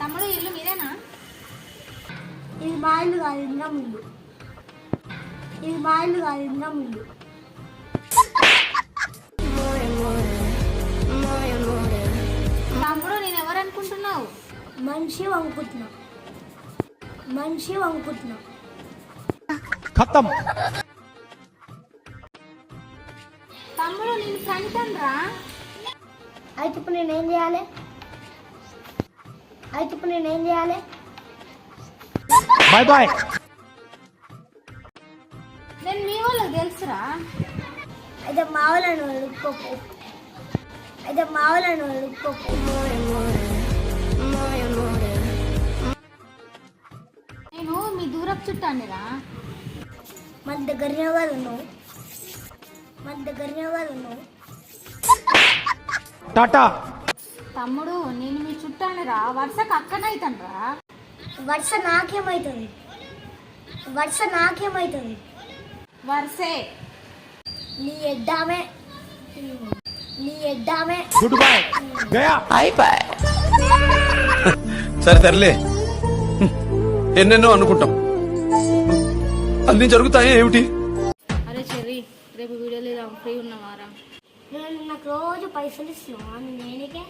తమ్ముడు ఇల్లు మీదేనా? ఇది మా ఇల్లు కాదు, ఇంద్ర ముందు. ఇది మా ఇల్లు కాదు, ఇంద్ర ముందు. తమ్ముడు నేను ఎవరు అనుకుంటున్నావు? మనిషి వంకుతున్నా, మనిషి వంకుతున్నా. ఖతం. తమ్ముడు నేను కంటనరా. అయితే ఇప్పుడు నేనేం చేయాలి? Bye bye. నేను మీ వాళ్ళకి తెలుసురా. అయితే మా వాళ్ళను అడుక్కోకు, నేను మీ దూరపు చుట్టానిరా. మన దగ్గరనే కాదు ఉన్నావు, టాటా. తమ్ముడు నేను మీ చుట్టానిరా, వరుసకు అక్కనైతనరా. వరుస నాకేమవుతుంది? వరుసే నీ ఎడ్డామే. Good bye. గయా. సరే తరలే, ఎన్నెన్నో అనుకుంటాం, అన్ని జరుగుతాయి ఏమిటి? అరే చెర్రీ, రేపు వీడియో లేదా ఫ్రీ ఉన్నవారా? నేను నాకు రోజు పైసలు ఇస్తున్నావా నేనికే?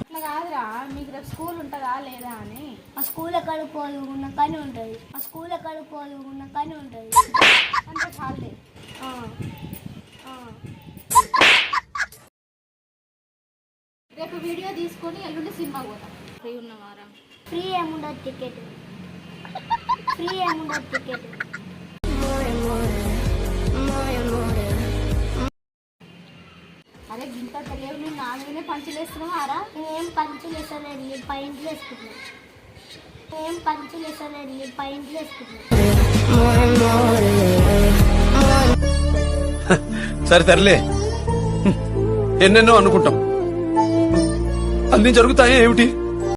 అట్లా కాదురా, మీకు రేపు స్కూల్ ఉంటుందా లేదా అని. ఆ స్కూల్ ఎక్కడికి పోదు ఉన్న కానీ ఉంటుంది. అంటే చాలే. రేపు వీడియో తీసుకొని ఎల్లుండి సినిమా పోతాం. ఫ్రీ ఉన్నవారా? ఫ్రీ ఏముండదు టికెట్. అరే గింత తెలియదు, నేను నాలుగునే పంచులేస్తున్నావారా? నేనేం పంచులు వేసలేదు, నేను పైంట్లు వేసుకుంటున్నా. సరే తరలే, ఎన్నెన్నో అనుకుంటాం, అన్ని జరుగుతాయి ఏమిటి?